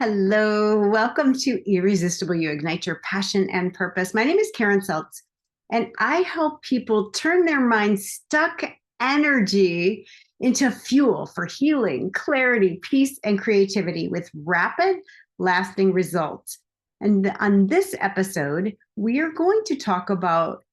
Hello, welcome to Irresistible. You ignite your passion and purpose. My name is Karen Seltz, and I help people turn their mind stuck energy into fuel for healing, clarity, peace, and creativity with rapid, lasting results. And on this episode, we are going to talk about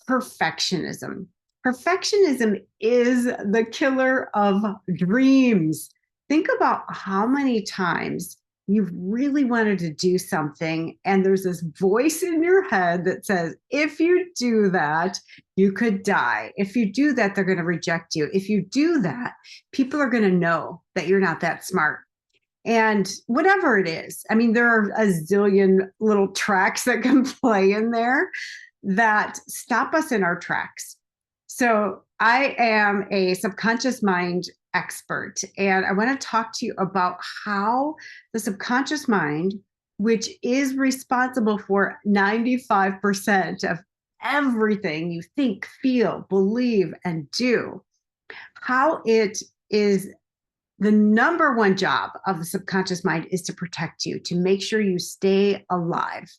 perfectionism. Perfectionism is the killer of dreams. Think about how many times you've really wanted to do something, and there's this voice in your head that says, if you do that, you could die. If you do that, they're going to reject you. If you do that, people are going to know that you're not that smart. And whatever it is, I mean, there are a zillion little tracks that can play in there that stop us in our tracks. So I am a subconscious mind expert, and I want to talk to you about how the subconscious mind, which is responsible for 95% of everything you think, feel, believe, and do, how it is the number one job of the subconscious mind is to protect you, to make sure you stay alive.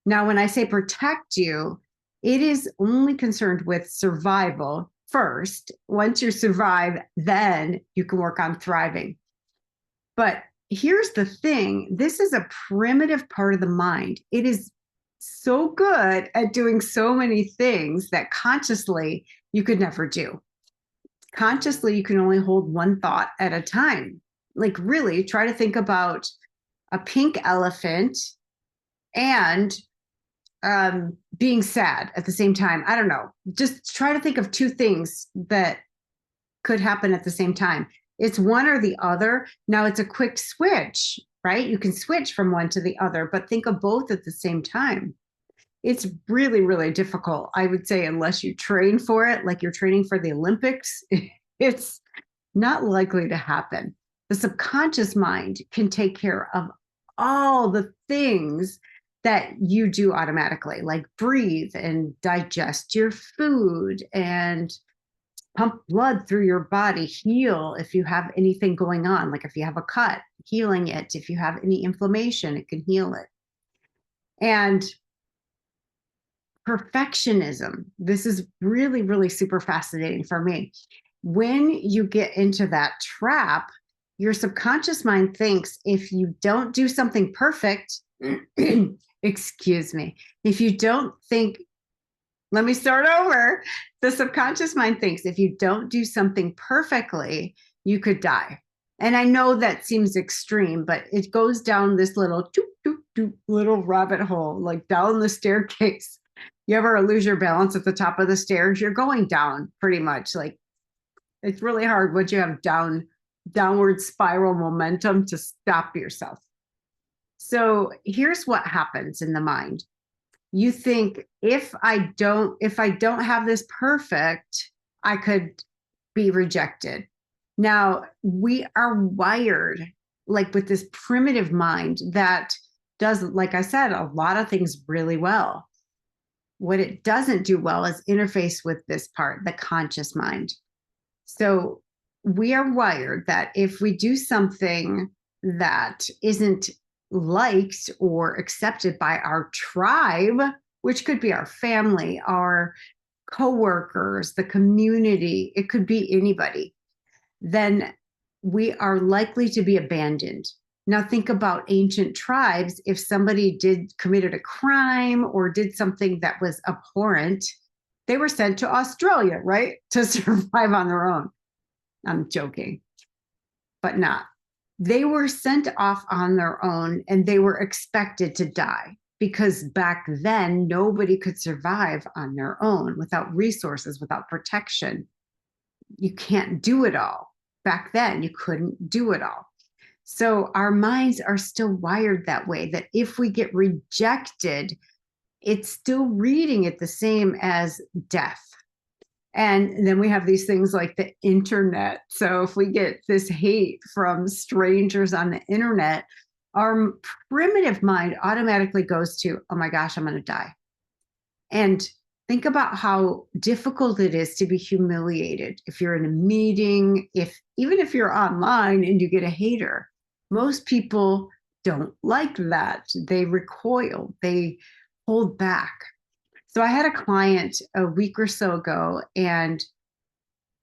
Now, when I say protect you, it is only concerned with survival first. Once you survive, then you can work on thriving. But here's the thing. This is a primitive part of the mind. It is so good at doing so many things that consciously you could never do. Consciously, you can only hold one thought at a time. Like, really try to think about a pink elephant and being sad at the same time. I don't know. Just try to think of two things that could happen at the same time. It's one or the other. Now it's a quick switch, right? You can switch from one to the other, but think of both at the same time. It's really, really difficult. I would say, unless you train for it, like you're training for the Olympics, it's not likely to happen. The subconscious mind can take care of all the things that you do automatically, like breathe and digest your food and pump blood through your body, heal if you have anything going on, like if you have a cut, healing it. If you have any inflammation, it can heal it. And perfectionism, this is really, really super fascinating for me. When you get into that trap, your subconscious mind thinks if you don't do something perfect, excuse me, if you don't think, let me start over. The subconscious mind thinks if you don't do something perfectly, you could die. And I know that seems extreme, but it goes down this little little rabbit hole, like down the staircase. You ever lose your balance at the top of the stairs? You're going down pretty much. Like, it's really hard once you have downward spiral momentum to stop yourself. So here's what happens in the mind. You think, if I don't have this perfect, I could be rejected. Now, we are wired like with this primitive mind that does, like I said, a lot of things really well. What it doesn't do well is interface with this part, the conscious mind. So we are wired that if we do something that isn't liked or accepted by our tribe, which could be our family, our coworkers, the community, it could be anybody, then we are likely to be abandoned. Now think about ancient tribes. If somebody committed a crime or did something that was abhorrent, they were sent to Australia, right? To survive on their own. I'm joking, but not. They were sent off on their own, and they were expected to die because back then nobody could survive on their own without resources, without protection. You can't do it all. Back then you couldn't do it all. So our minds are still wired that way, that if we get rejected, it's still reading it the same as death. And then we have these things like the internet. So if we get this hate from strangers on the internet, our primitive mind automatically goes to, oh my gosh, I'm going to die. And think about how difficult it is to be humiliated. If you're in a meeting, even if you're online and you get a hater, most people don't like that. They recoil, they hold back. So I had a client a week or so ago, and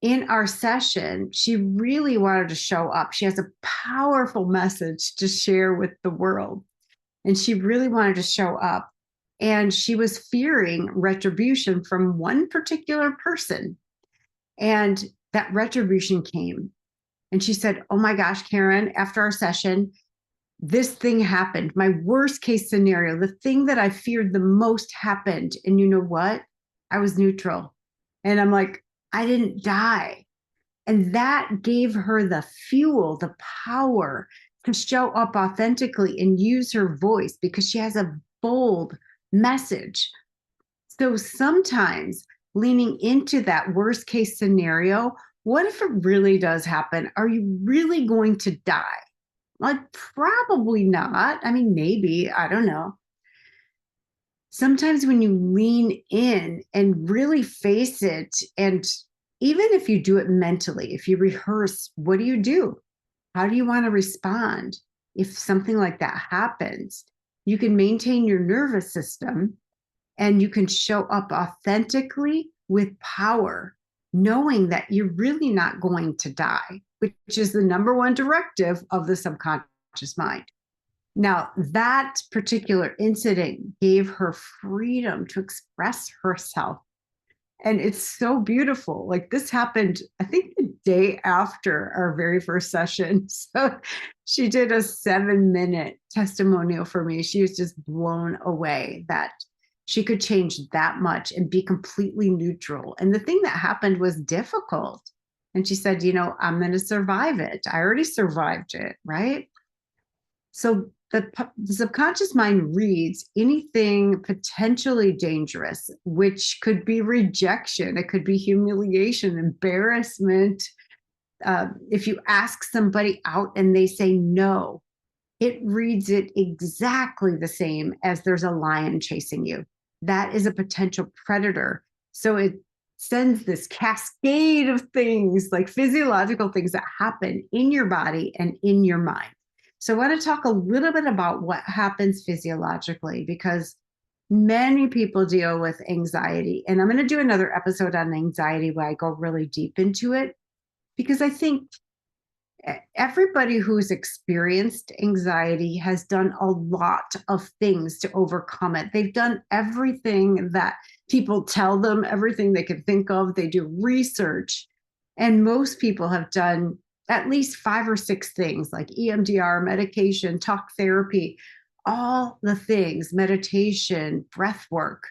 in our session, she really wanted to show up. She has a powerful message to share with the world, and she really wanted to show up. And she was fearing retribution from one particular person. And that retribution came. And she said, "Oh my gosh, Karen, after our session, this thing happened. My worst case scenario, the thing that I feared the most happened. And you know what? I was neutral." And I'm like, I didn't die. And that gave her the fuel, the power to show up authentically and use her voice because she has a bold message. So sometimes leaning into that worst case scenario, what if it really does happen? Are you really going to die? Like, probably not. I mean, maybe, I don't know. Sometimes when you lean in and really face it, and even if you do it mentally, if you rehearse, what do you do? How do you want to respond if something like that happens? You can maintain your nervous system and you can show up authentically with power, knowing that you're really not going to die, which is the number one directive of the subconscious mind. Now, that particular incident gave her freedom to express herself. And it's so beautiful. Like, this happened, I think, the day after our very first session. So she did a 7-minute testimonial for me. She was just blown away that she could change that much and be completely neutral. And the thing that happened was difficult. And she said, I'm going to survive it. I already survived it, right? So the subconscious mind reads anything potentially dangerous, which could be rejection, it could be humiliation, embarrassment. If you ask somebody out and they say no, it reads it exactly the same as there's a lion chasing you. That is a potential predator. So it sends this cascade of things, like physiological things that happen in your body and in your mind. So I want to talk a little bit about what happens physiologically, because many people deal with anxiety. And I'm going to do another episode on anxiety where I go really deep into it, because I think everybody who's experienced anxiety has done a lot of things to overcome it. They've done everything that people tell them, everything they can think of. They do research. And most people have done at least 5 or 6 things, like EMDR, medication, talk therapy, all the things, meditation, breath work.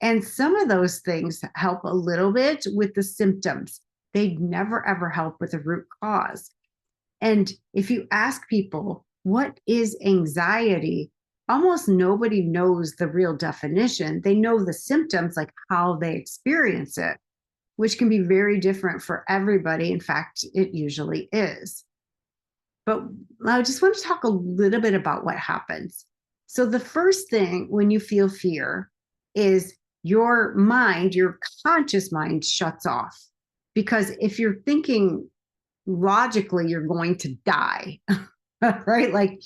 And some of those things help a little bit with the symptoms. They never, ever help with the root cause. And if you ask people, what is anxiety? Almost nobody knows the real definition. They know the symptoms, like how they experience it, which can be very different for everybody. In fact, it usually is. But I just want to talk a little bit about what happens. So the first thing when you feel fear is your mind, your conscious mind, shuts off. Because if you're thinking logically, you're going to die, right? Like,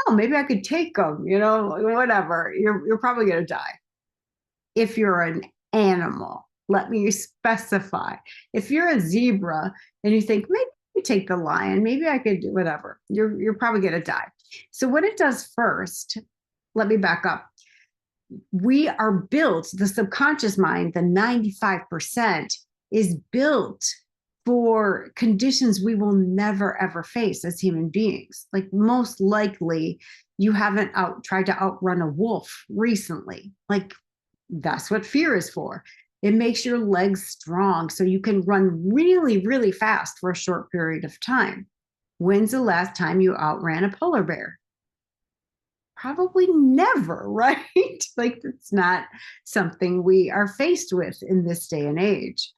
oh, maybe I could take them, whatever. You're probably going to die. If you're an animal, let me specify. If you're a zebra and you think, maybe I take the lion, maybe I could do whatever, you're probably going to die. So what it does first, let me back up. We are built, the subconscious mind, the 95%, is built for conditions we will never, ever face as human beings. Like, most likely you haven't tried to outrun a wolf recently. Like, that's what fear is for. It makes your legs strong so you can run really, really fast for a short period of time. When's the last time you outran a polar bear? Probably never, right? Like, it's not something we are faced with in this day and age.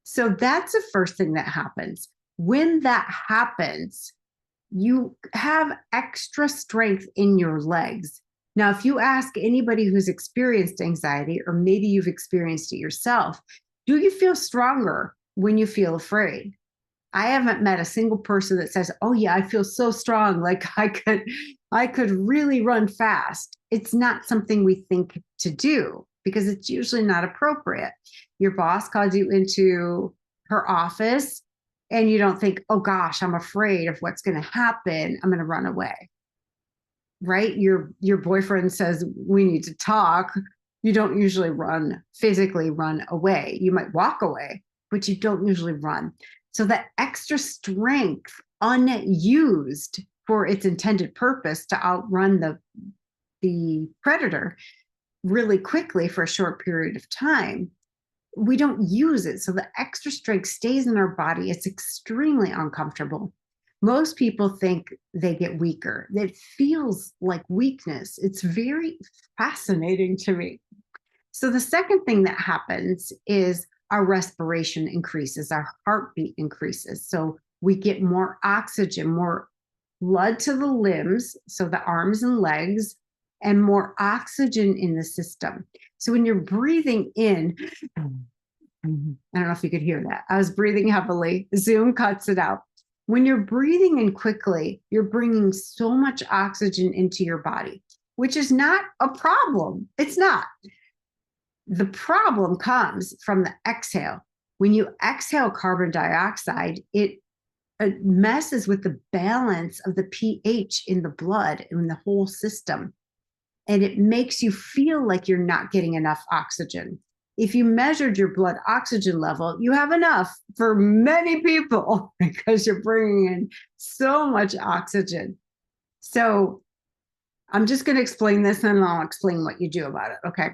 So that's the first thing that happens. When that happens, you have extra strength in your legs. Now, if you ask anybody who's experienced anxiety, or maybe you've experienced it yourself, do you feel stronger when you feel afraid? I haven't met a single person that says, "Oh yeah, I feel so strong, like I could really run fast." It's not something we think to do because it's usually not appropriate. Your boss calls you into her office and you don't think, "Oh gosh, I'm afraid of what's going to happen. I'm going to run away." Right? Your boyfriend says we need to talk. You don't usually physically run away. You might walk away, but you don't usually run. So that extra strength unused for its intended purpose to outrun the predator really quickly for a short period of time, we don't use it. So the extra strength stays in our body. It's extremely uncomfortable. Most people think they get weaker. It feels like weakness. It's very fascinating to me. So the second thing that happens is our respiration increases, our heartbeat increases. So we get more oxygen, more blood to the limbs, so the arms and legs, and more oxygen in the system. So when you're breathing in, I don't know if you could hear that. I was breathing heavily. Zoom cuts it out. When you're breathing in quickly, you're bringing so much oxygen into your body, which is not a problem. It's not. The problem comes from the exhale. When you exhale carbon dioxide, it messes with the balance of the pH in the blood in the whole system. And it makes you feel like you're not getting enough oxygen. If you measured your blood oxygen level, you have enough for many people because you're bringing in so much oxygen. So I'm just going to explain this and I'll explain what you do about it. Okay.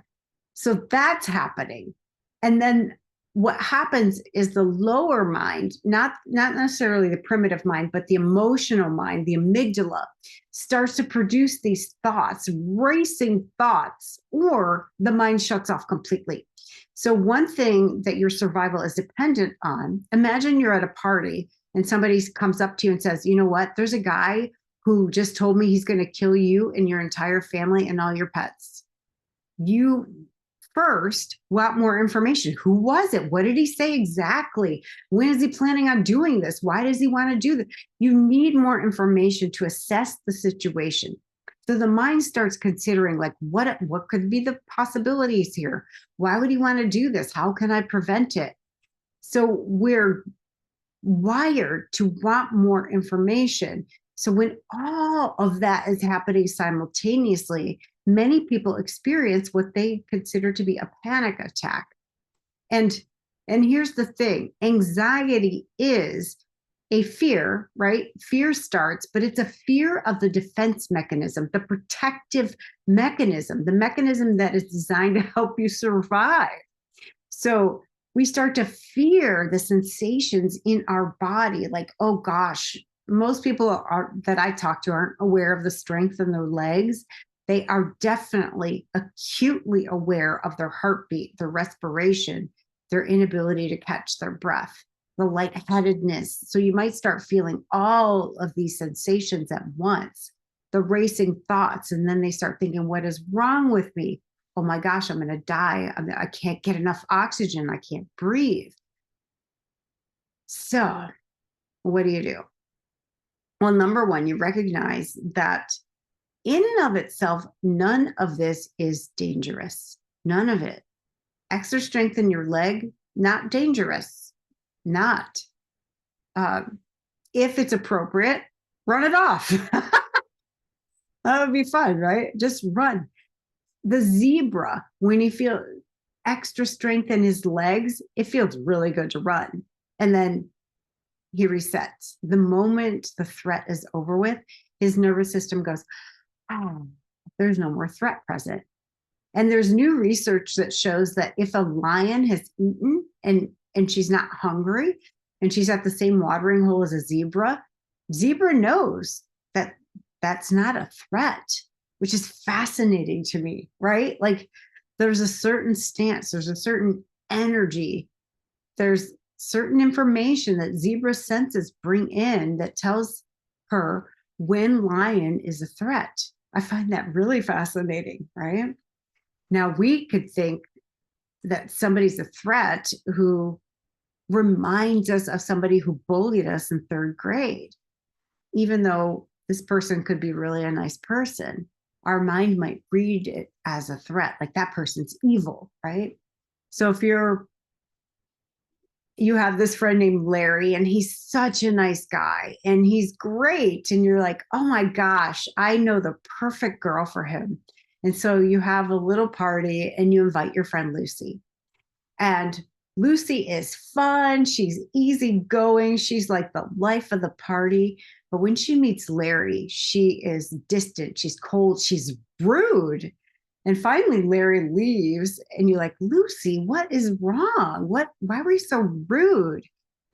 So that's happening. And then what happens is the lower mind, not necessarily the primitive mind, but the emotional mind, the amygdala, starts to produce these thoughts, racing thoughts, or the mind shuts off completely. So one thing that your survival is dependent on, imagine you're at a party and somebody comes up to you and says, "You know what? There's a guy who just told me he's going to kill you and your entire family and all your pets." You first want more information. Who was it? What did he say exactly? When is he planning on doing this? Why does he want to do this? You need more information to assess the situation. So the mind starts considering, like, what could be the possibilities here? Why would he want to do this? How can I prevent it? So we're wired to want more information. So when all of that is happening simultaneously, many people experience what they consider to be a panic attack. And here's the thing, anxiety is a fear, right? Fear starts, but it's a fear of the defense mechanism, the protective mechanism, the mechanism that is designed to help you survive. So we start to fear the sensations in our body, like, oh gosh, most people that I talk to aren't aware of the strength in their legs. They are definitely acutely aware of their heartbeat, their respiration, their inability to catch their breath, the lightheadedness. So you might start feeling all of these sensations at once, the racing thoughts, and then they start thinking, what is wrong with me? Oh my gosh, I'm going to die. I can't get enough oxygen. I can't breathe. So what do? Well, number one, you recognize that in and of itself, none of this is dangerous. None of it. Extra strength in your leg, not dangerous. Not. If it's appropriate, run it off. That would be fun, right? Just run. The zebra, when he feels extra strength in his legs, it feels really good to run. And then he resets. The moment the threat is over with, his nervous system goes, oh, there's no more threat present. And there's new research that shows that if a lion has eaten and she's not hungry and she's at the same watering hole as a zebra knows that that's not a threat, which is fascinating to me, right? Like there's a certain stance, there's a certain energy, there's certain information that zebra senses bring in that tells her when lion is a threat. I find that really fascinating, right? Now we could think that somebody's a threat who reminds us of somebody who bullied us in third grade. Even though this person could be really a nice person, our mind might read it as a threat, like that person's evil, right? So if you have this friend named Larry and he's such a nice guy and he's great, and you're like, oh my gosh, I know the perfect girl for him. And so you have a little party and you invite your friend Lucy. And Lucy is fun. She's easygoing. She's like the life of the party. But when she meets Larry, she is distant. She's cold. She's rude. And finally, Larry leaves, and you're like, Lucy, what is wrong? Why were you so rude?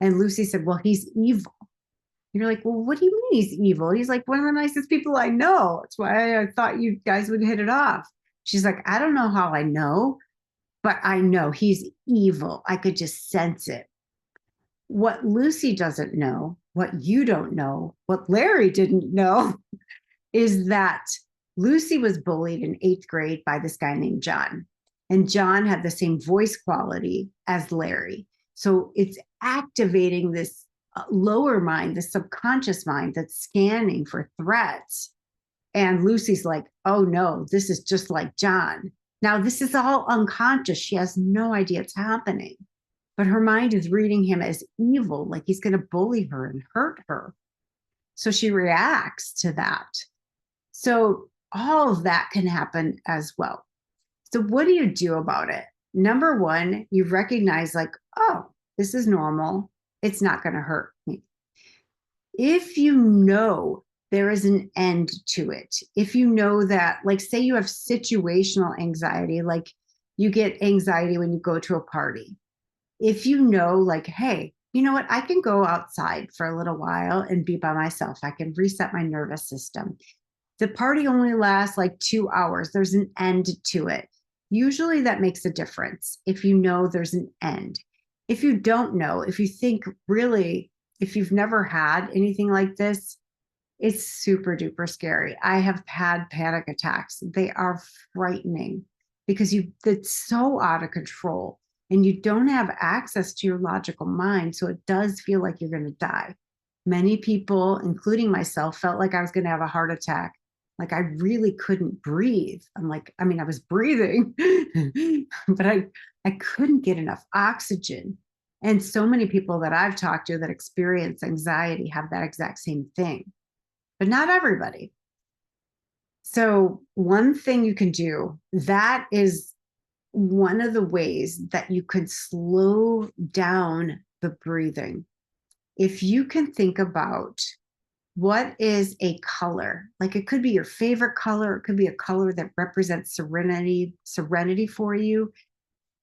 And Lucy said, well, he's evil. And you're like, well, what do you mean he's evil? He's like one of the nicest people I know. That's why I thought you guys would hit it off. She's like, I don't know how I know, but I know he's evil. I could just sense it. What Lucy doesn't know, what you don't know, what Larry didn't know is that Lucy was bullied in 8th grade by this guy named John. And John had the same voice quality as Larry. So it's activating this lower mind, the subconscious mind that's scanning for threats. And Lucy's like, oh no, this is just like John. Now, this is all unconscious. She has no idea it's happening. But her mind is reading him as evil, like he's going to bully her and hurt her. So she reacts to that. So all of that can happen as well. So what do you do about it? Number one, you recognize like, oh, this is normal. It's not going to hurt me. If you know there is an end to it, if you know that, like, say you have situational anxiety, like you get anxiety when you go to a party. If you know, like, hey, you know what? I can go outside for a little while and be by myself. I can reset my nervous system. The party only lasts like 2 hours. There's an end to it. Usually that makes a difference if you know there's an end. If you don't know, if you think really, if you've never had anything like this, it's super duper scary. I have had panic attacks. They are frightening because it's so out of control and you don't have access to your logical mind. So it does feel like you're going to die. Many people, including myself, felt like I was going to have a heart attack. Like I really couldn't breathe. I was breathing, but I couldn't get enough oxygen. And so many people that I've talked to that experience anxiety have that exact same thing, but not everybody. So one thing you can do, that is one of the ways that you could slow down the breathing. If you can think about what is a color, like it could be your favorite color, it could be a color that represents serenity for you.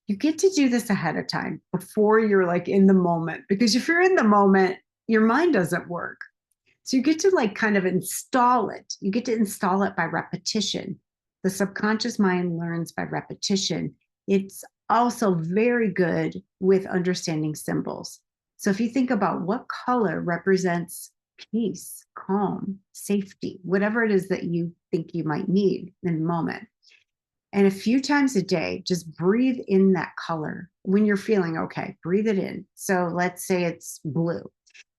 You get to do this ahead of time before you're like in the moment, because if you're in the moment, your mind doesn't work. So you get to like kind of install it. You get to install it by repetition. The subconscious mind learns by repetition. It's also very good with understanding symbols. So if you think about what color represents peace, calm, safety, whatever it is that you think you might need in a moment. And a few times a day, just breathe in that color. When you're feeling okay, breathe it in. So let's say it's blue.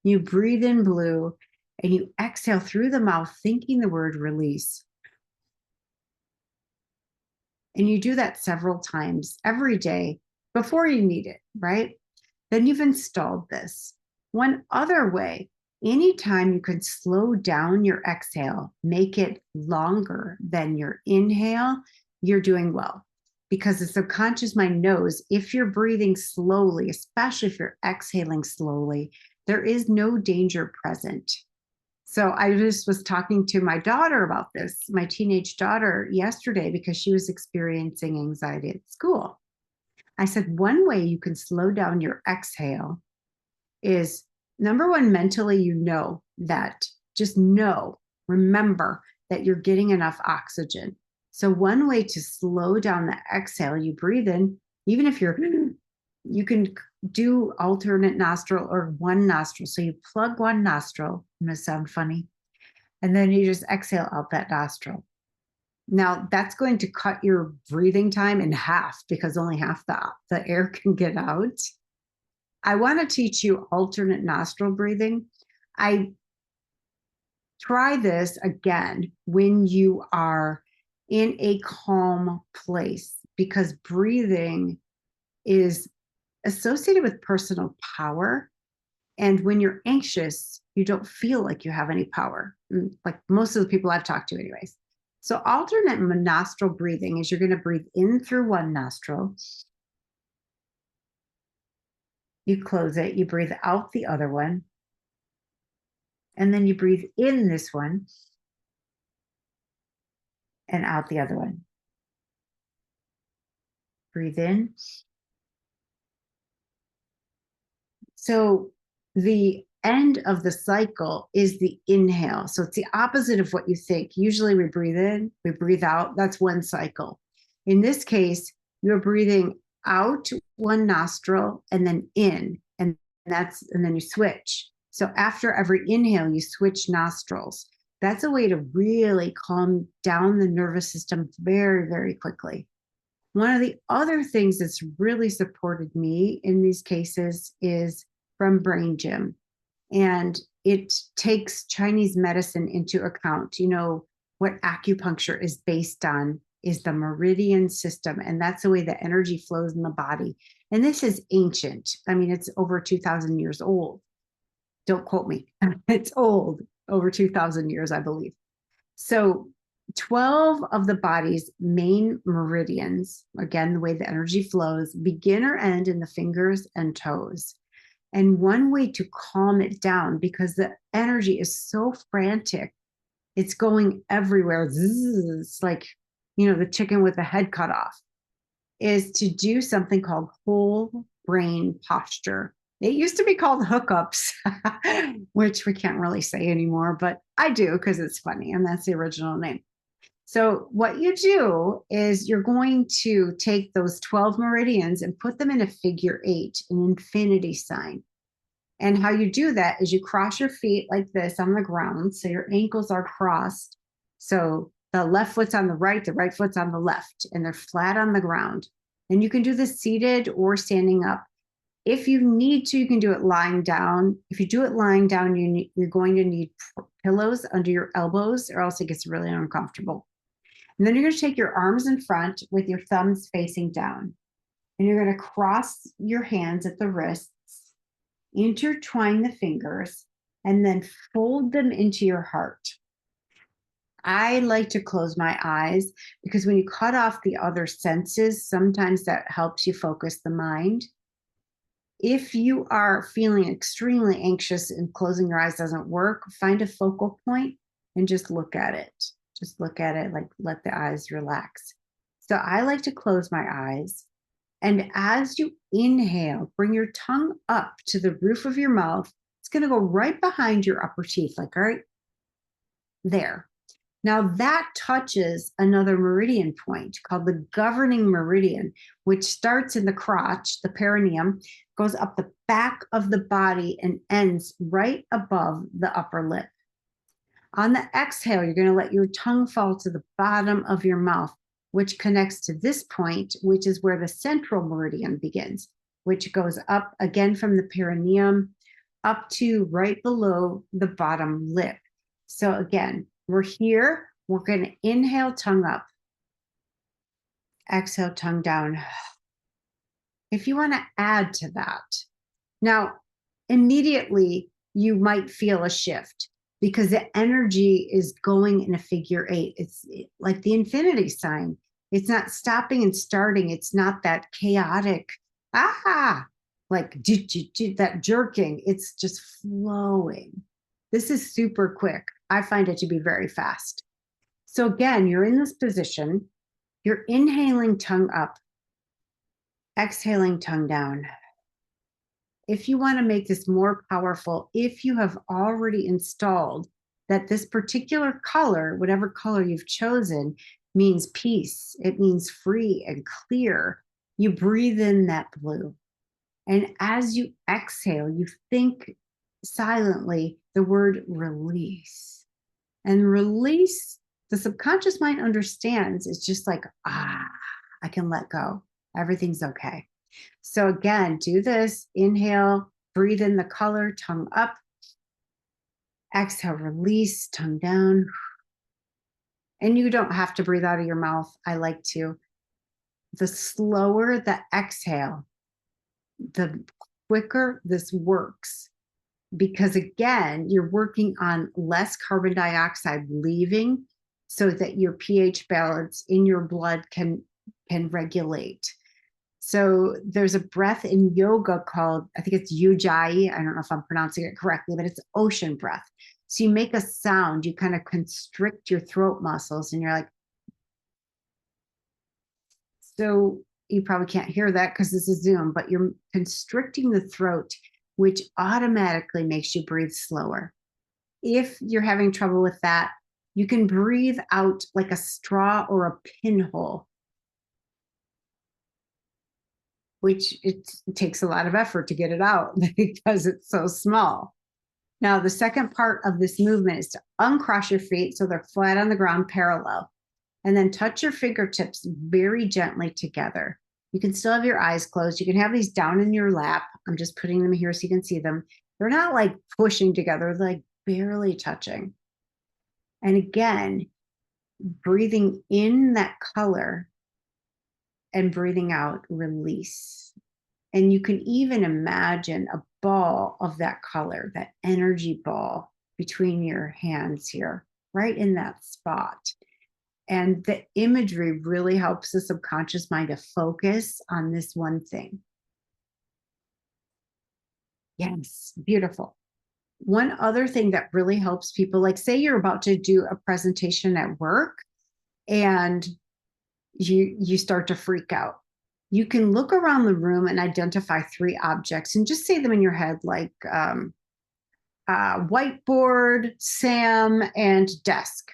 You breathe in blue and you exhale through the mouth, thinking the word release. And you do that several times every day before you need it, right? Then you've installed this. One other way, anytime you can slow down your exhale, make it longer than your inhale, you're doing well. Because the subconscious mind knows if you're breathing slowly, especially if you're exhaling slowly, there is no danger present. So I just was talking to my daughter about this, my teenage daughter, yesterday, because she was experiencing anxiety at school. I said, one way you can slow down your exhale is, number one, mentally, remember that you're getting enough oxygen. So one way to slow down the exhale, you breathe in, even if you can do alternate nostril or one nostril. So you plug one nostril, I'm going to sound funny, and then you just exhale out that nostril. Now that's going to cut your breathing time in half because only half the air can get out. I want to teach you alternate nostril breathing. I try this again when you are in a calm place, because breathing is associated with personal power. And when you're anxious, you don't feel like you have any power, like most of the people I've talked to, anyways. So, alternate nostril breathing is you're going to breathe in through one nostril, you close it, you breathe out the other one, and then you breathe in this one and out the other one. Breathe in. So the end of the cycle is the inhale. So it's the opposite of what you think. Usually we breathe in, we breathe out. That's one cycle. In this case, you're breathing out one nostril and then in, and then you switch. So after every inhale, you switch nostrils. That's a way to really calm down the nervous system very, very quickly. One of the other things that's really supported me in these cases is from Brain Gym. And it takes Chinese medicine into account. You know, what acupuncture is based on is the meridian system, and that's the way the energy flows in the body. And this is ancient. I mean, it's over 2,000 years old. Don't quote me. It's old, over 2,000 years, I believe. So 12 of the body's main meridians, again, the way the energy flows, begin or end in the fingers and toes. And one way to calm it down, because the energy is so frantic, it's going everywhere. It's like, the chicken with the head cut off, is to do something called whole brain posture. It used to be called hookups, which we can't really say anymore, but I do because it's funny, and that's the original name. So what you do is you're going to take those 12 meridians and put them in a figure 8, an infinity sign. And how you do that is you cross your feet like this on the ground. So your ankles are crossed. So the left foot's on the right foot's on the left, and they're flat on the ground. And you can do this seated or standing up. If you need to, you can do it lying down. If you do it lying down, you're going to need pillows under your elbows, or else it gets really uncomfortable. And then you're going to take your arms in front with your thumbs facing down. And you're going to cross your hands at the wrists, intertwine the fingers, and then fold them into your heart. I like to close my eyes because when you cut off the other senses, sometimes that helps you focus the mind. If you are feeling extremely anxious and closing your eyes doesn't work, find a focal point and just look at it. Just look at it, like let the eyes relax. So I like to close my eyes. And as you inhale, bring your tongue up to the roof of your mouth. It's going to go right behind your upper teeth, like right there. Now that touches another meridian point called the governing meridian, which starts in the crotch, the perineum, goes up the back of the body and ends right above the upper lip. On the exhale, you're going to let your tongue fall to the bottom of your mouth, which connects to this point, which is where the central meridian begins, which goes up again from the perineum up to right below the bottom lip. So again, we're here. We're going to inhale, tongue up. Exhale, tongue down. If you want to add to that, now immediately you might feel a shift because the energy is going in a figure 8. It's like the infinity sign. It's not stopping and starting. It's not that chaotic, like that jerking. It's just flowing. This is super quick. I find it to be very fast. So again, you're in this position. You're inhaling tongue up, exhaling tongue down. If you want to make this more powerful, if you have already installed that this particular color, whatever color you've chosen, means peace, it means free and clear, you breathe in that blue. And as you exhale, you think silently the word release. And release, the subconscious mind understands. It's just like, I can let go. Everything's okay. So again, do this. Inhale, breathe in the color, tongue up. Exhale, release, tongue down. And you don't have to breathe out of your mouth. I like to. The slower the exhale, the quicker this works. Because again, you're working on less carbon dioxide leaving so that your pH balance in your blood can regulate. So there's a breath in yoga called, I think it's Ujjayi. I don't know if I'm pronouncing it correctly, but it's ocean breath. So you make a sound, you kind of constrict your throat muscles, and you're like, so you probably can't hear that because this is Zoom, but you're constricting the throat, which automatically makes you breathe slower. If you're having trouble with that, you can breathe out like a straw or a pinhole, which it takes a lot of effort to get it out because it's so small. Now, the second part of this movement is to uncross your feet so they're flat on the ground, parallel, and then touch your fingertips very gently together. You can still have your eyes closed. You can have these down in your lap. I'm just putting them here so you can see them. They're not like pushing together, they're like barely touching. And again, breathing in that color and breathing out, release. And you can even imagine a ball of that color, that energy ball between your hands here, right in that spot. And the imagery really helps the subconscious mind to focus on this one thing. Yes, beautiful. One other thing that really helps people, like say you're about to do a presentation at work and you start to freak out. You can look around the room and identify 3 objects and just say them in your head, like whiteboard, Sam, and desk.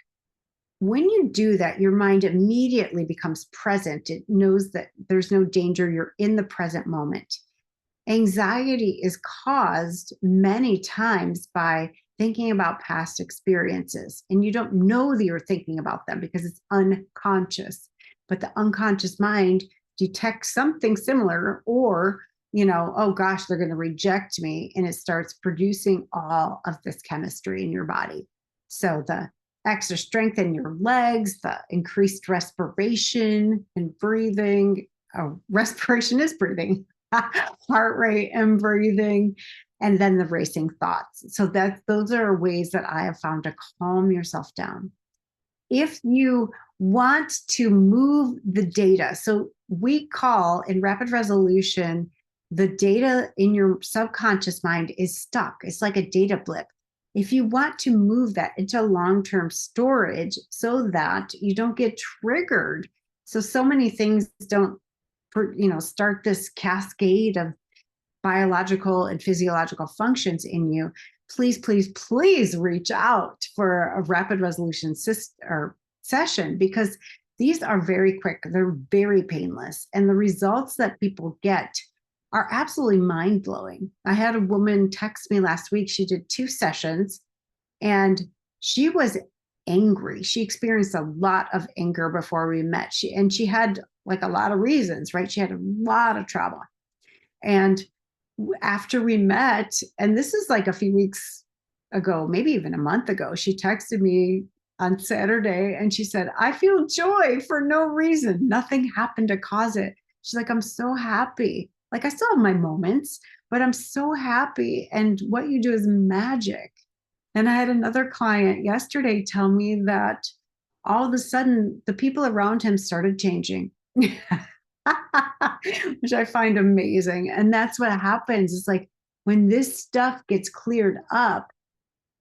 When you do that, your mind immediately becomes present. It knows that there's no danger. You're in the present moment. Anxiety is caused many times by thinking about past experiences, and you don't know that you're thinking about them because it's unconscious. But the unconscious mind detects something similar, or, oh gosh, they're going to reject me, and it starts producing all of this chemistry in your body. So the extra strength in your legs, the increased respiration and breathing. Oh, respiration is breathing. Heart rate and breathing, and then the racing thoughts. So those are ways that I have found to calm yourself down. If you want to move the data, so we call in rapid resolution, the data in your subconscious mind is stuck. It's like a data blip. If you want to move that into long-term storage so that you don't get triggered, so many things don't start this cascade of biological and physiological functions in you, please, please, please reach out for a rapid resolution session, because these are very quick. They're very painless. And the results that people get are absolutely mind-blowing. I had a woman text me last week. She did 2 sessions and she was angry. She experienced a lot of anger before we met. She had like a lot of reasons, right? She had a lot of trauma. And after we met, and this is like a few weeks ago, maybe even a month ago, she texted me on Saturday and she said, I feel joy for no reason. Nothing happened to cause it. She's like, I'm so happy. Like I still have my moments, but I'm so happy. And what you do is magic. And I had another client yesterday tell me that all of a sudden the people around him started changing. Which I find amazing. And that's what happens. It's like when this stuff gets cleared up,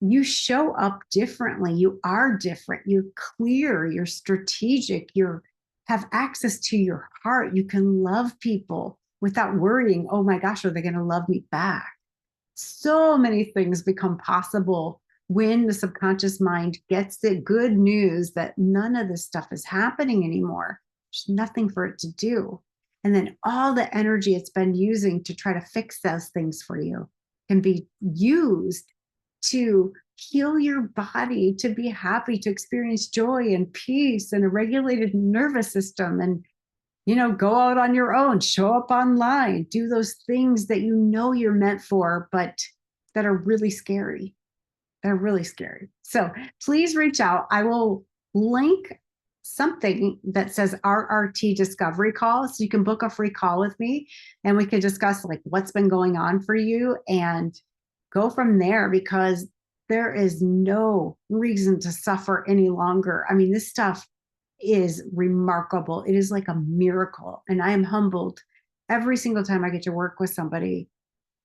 you show up differently. You are different. You're clear. You're strategic. You have access to your heart. You can love people without worrying, oh my gosh, are they going to love me back? So many things become possible when the subconscious mind gets the good news that none of this stuff is happening anymore. There's nothing for it to do. And then all the energy it's been using to try to fix those things for you can be used to heal your body, to be happy, to experience joy and peace and a regulated nervous system. And go out on your own, show up online, do those things that you're meant for, but that are really scary. They're really scary. So please reach out. I will link something that says RRT Discovery Call. So you can book a free call with me and we can discuss like what's been going on for you and go from there, because there is no reason to suffer any longer. I mean, this stuff is remarkable. It is like a miracle. And I am humbled every single time I get to work with somebody,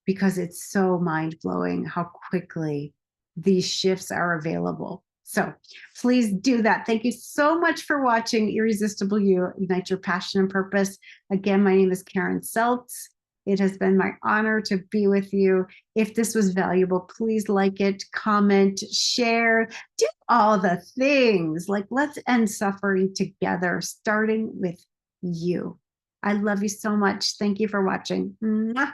because it's so mind-blowing how quickly these shifts are available. So please do that. Thank you so much for watching Irresistible You, Ignite Your Passion and Purpose. Again, my name is Karen Seltz. It has been my honor to be with you. If this was valuable, please like it, comment, share, do all the things. Like, let's end suffering together, starting with you. I love you so much. Thank you for watching. Mwah.